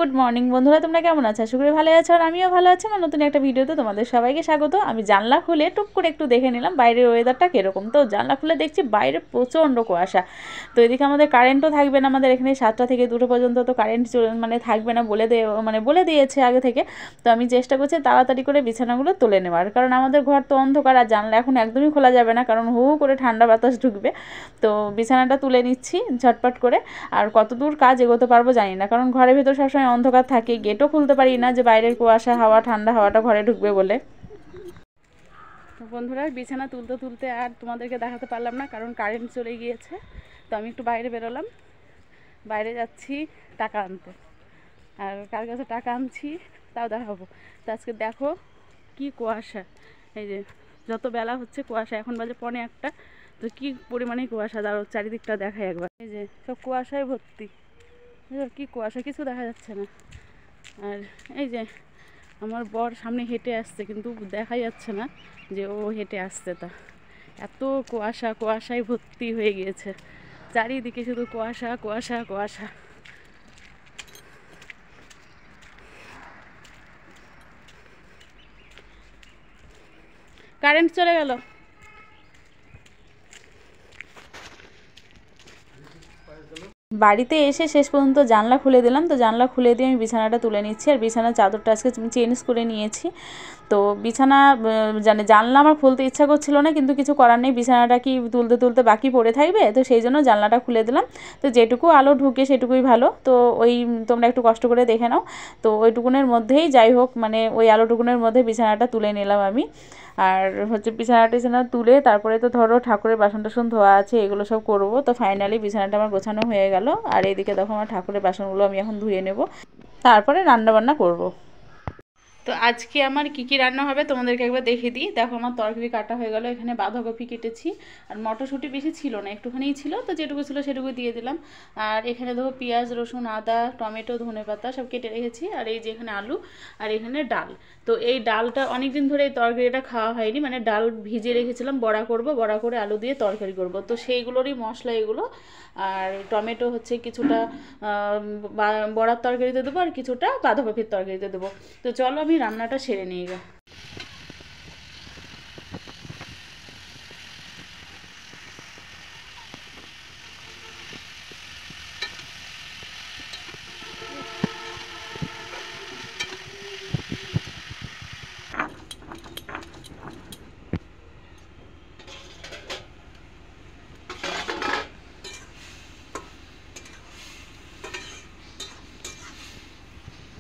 Good morning বন্ধুরা, তোমরা কেমন আছো? আশা করি ভালো আছো, আর আমিও ভালো আছি। আমার নতুন একটা ভিডিওতে তোমাদের সবাইকে স্বাগত। আমি জানলা খুলে টুক করে একটু দেখে নিলাম বাইরের ওয়েদারটা কীরকম। তো জানলা খুলে দেখছি বাইরে প্রচণ্ড কুয়াশা। তো এদিকে আমাদের কারেন্টও থাকবে না, আমাদের এখানে 7টা থেকে 2টো পর্যন্ত তো কারেন্ট থাকবে না বলে দিয়েছে আগে থেকে। তো আমি চেষ্টা করছি তাড়াতাড়ি করে বিছানাগুলো তুলে নেওয়ার, কারণ আমাদের ঘর তো অন্ধকার, আর জানলা এখন একদমই খোলা যাবে না, কারণ হু হু করে ঠান্ডা বাতাস ঢুকবে। তো বিছানাটা তুলে নিচ্ছি ঝটপট করে। আর কতদূর কাজ এগোতে পারবো জানি না, কারণ ঘরের ভিতর সবসময় অন্ধকার থাকে, গেটও খুলতে পারি না যে বাইরের কুয়াশা হাওয়া ঠান্ডা হাওয়াটা ঘরে ঢুকবে বলে। তো বন্ধুরা, বিছানা তুলতে তুলতে আর তোমাদেরকে দেখাতে পারলাম না, কারণ কারেন্ট চলে গিয়েছে। তো আমি একটু বাইরে বেরোলাম, বাইরে যাচ্ছি টাকা আনতে। আর কার কাছে টাকা আনছি তাও দেখাবো। তো আজকে দেখো কি কুয়াশা, এই যে যত বেলা হচ্ছে কুয়াশা, এখন বাজে 1:45। তো কি পরিমাণে কুয়াশা, দাঁড়ো চারিদিকটা দেখাই একবার। এই যে সব কুয়াশায় ভর্তি, কি কুয়াশা, কিছু দেখা যাচ্ছে না। আর এই যে আমার বর সামনে হেঁটে আসছে, কিন্তু দেখা যাচ্ছে না যে ও হেঁটে আসছে। তা এত কুয়াশায় ভর্তি হয়ে গিয়েছে, চারিদিকে শুধু কুয়াশা কুয়াশা কুয়াশা। কারেন্ট চলে গেল। বাড়িতে এসে শেষ পর্যন্ত জানলা খুলে দিলাম। তো জানলা খুলে দিয়ে আমি বিছানাটা তুলে নিচ্ছি, আর বিছানার চাদরটা আজকে চেঞ্জ করে নিয়েছি। তো বিছানা জানলা আমার খুলতে ইচ্ছা করছিল না, কিন্তু কিছু করার নেই, বিছানাটা কি তুলতে তুলতে বাকি পড়ে থাকবে, তো সেই জন্য জানলাটা খুলে দিলাম। তো যেটুকু আলো ঢুকে সেটুকুই ভালো। তো ওই তোমরা একটু কষ্ট করে দেখে নাও। তো ওইটুকুনের মধ্যেই যাই হোক, মানে ওই আলোটুকুনের মধ্যে বিছানাটা তুলে নিলাম আমি। আর বিছানা তুলে তারপরে তো ধরো ঠাকুরের বাসন টাসন ধোয়া আছে, এগুলো সব করবো। তো ফাইনালি বিছানাটা আমার গোছানো হয়ে গেল। আর এইদিকে দেখো আমার ঠাকুরের বাসনগুলো আমি এখন ধুয়ে নেব, তারপরে রান্নাবান্না করব। তো আজকে আমার কি কি রান্না হবে তোমাদেরকে একবার দেখিয়ে দিই। দেখো আমার তরকারি কাটা হয়ে গেল, এখানে বাঁধাকপি কেটেছি, আর মটরশুঁটি বেশি ছিল না, একটুখানিই ছিল, তো যেটুকু ছিল সেটুকু দিয়ে দিলাম। আর এখানে দেখো পেঁয়াজ রসুন আদা টমেটো ধনেপাতা সব কেটে রেখেছি, আর এই যে এখানে আলু, আর এখানে ডাল। তো এই ডালটা অনেক দিন ধরে এই তরকারিটা খাওয়া হয়নি, মানে ডাল ভিজিয়ে রেখেছিলাম, বড়া করব, বড়া করে আলু দিয়ে তরকারি করব। তো সেইগুলোরই মশলা এগুলো। আর টমেটো হচ্ছে কিছুটা বড়ার তরকারিতে দেবো, আর কিছুটা বাঁধাকপির তরকারিতে দেবো। তো চলো আমি রান্নাটা সেরে নিয়ে গা।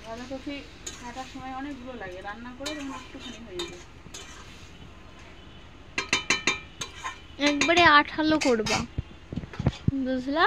বাঁধাকপি কাটার সময় অনেকগুলো লাগে, রান্না করে তখন একটুখানি হয়ে যায়। একবারে আঠালো করবা, বুঝলা?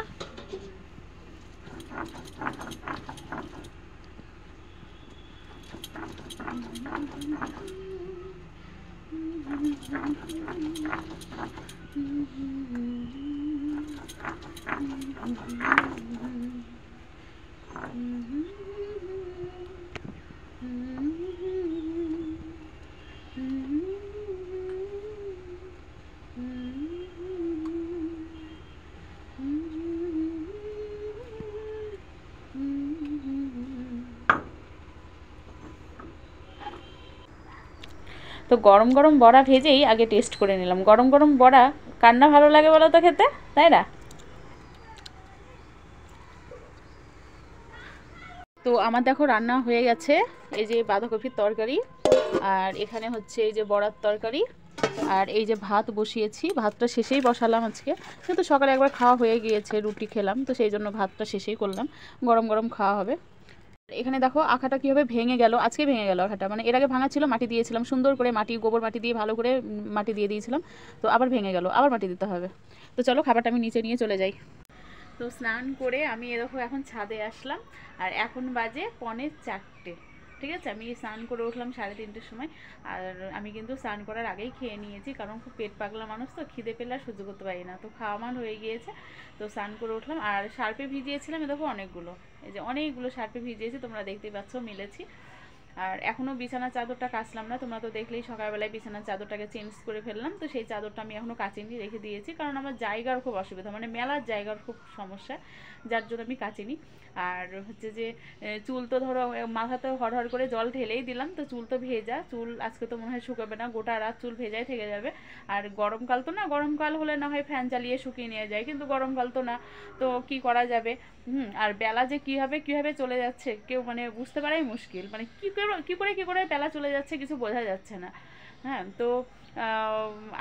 তো গরম গরম বড়া ভেজেই আগে টেস্ট করে নিলাম। গরম গরম বড়া কার না ভালো লাগে বলো তো খেতে, তাই না? তো আমার দেখো রান্না হয়ে গেছে, এই যে বাঁধাকপির তরকারি, আর এখানে হচ্ছে এই যে বড়ার তরকারি, আর এই যে ভাত বসিয়েছি। ভাতটা শেষেই বসালাম আজকে, কিন্তু সকালে একবার খাওয়া হয়ে গিয়েছে, রুটি খেলাম, তো সেই জন্য ভাতটা শেষেই করলাম, গরম গরম খাওয়া হবে। এখানে দেখো আখাটা কীভাবে ভেঙে গেল, আজকে ভেঙে গেল আখাটা, মানে এর আগে ভাঙা ছিল, মাটি দিয়েছিলাম সুন্দর করে, গোবর মাটি দিয়ে ভালো করে মাটি দিয়ে দিয়েছিলাম, তো আবার ভেঙে গেল, আবার মাটি দিতে হবে। তো চলো খাবারটা আমি নিচে নিয়ে চলে যাই। তো স্নান করে আমি এরকম এখন ছাদে আসলাম, আর এখন বাজে 3:45। ঠিক আছে, আমি স্নান করে উঠলাম 3:30টার সময়। আর আমি কিন্তু স্নান করার আগেই খেয়ে নিয়েছি, কারণ খুব পেট পাগলা মানুষ, তো খিদে পেলে আর সহ্য করতে পারি না, তো খাওয়া মান হয়ে গিয়েছে। তো স্নান করে উঠলাম, আর সার্ফে ভিজিয়েছিলাম, দেখো অনেকগুলো, এই যে অনেকগুলো সার্ফে ভিজিয়েছি, তোমরা দেখতেই পাচ্ছ, মিলেছি। আর এখনও বিছানার চাদরটা কাচলাম না, তোমরা তো দেখলেই সকালবেলায় বিছানার চাদরটাকে চেঞ্জ করে ফেললাম। তো সেই চাদরটা আমি এখনও কাচিনি, রেখে দিয়েছি, কারণ আমার জায়গার খুব অসুবিধা, মানে মেলার জায়গার খুব সমস্যা, যার জন্য আমি কাচিনি। আর হচ্ছে যে চুল তো ধরো মাথাতে হড়হড় করে জল ঢেলেই দিলাম, তো চুল তো ভেজা, চুল আজকে তো মনে হয় শুকাবে না, গোটা রাত চুল ভেজাই থেকে যাবে। আর গরমকাল তো না, গরমকাল হলে না হয় ফ্যান চালিয়ে শুকিয়ে নিয়ে যায়, কিন্তু গরমকাল তো না, তো কি করা যাবে। আর বেলা যে কীভাবে চলে যাচ্ছে কেউ মানে বুঝতে পারাই মুশকিল, মানে কী করে বেলা চলে যাচ্ছে কিছু বোঝা যাচ্ছে না। হ্যাঁ, তো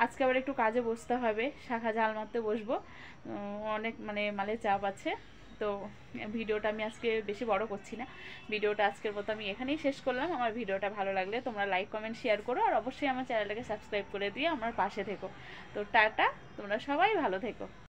আজকে আবার একটু কাজে বসতে হবে, শাখা ঝাল মারতে বসবো, অনেক মানে মালের চাপ আছে। তো ভিডিওটা আমি আজকে বেশি বড় করছি না, ভিডিওটা আজকের মতো আমি এখানেই শেষ করলাম। আমার ভিডিওটা ভালো লাগলে তোমরা লাইক কমেন্ট শেয়ার করো, আর অবশ্যই আমার চ্যানেলটাকে সাবস্ক্রাইব করে দিয়ে আমার পাশে থেকো। তো টাটা, তোমরা সবাই ভালো থেকো।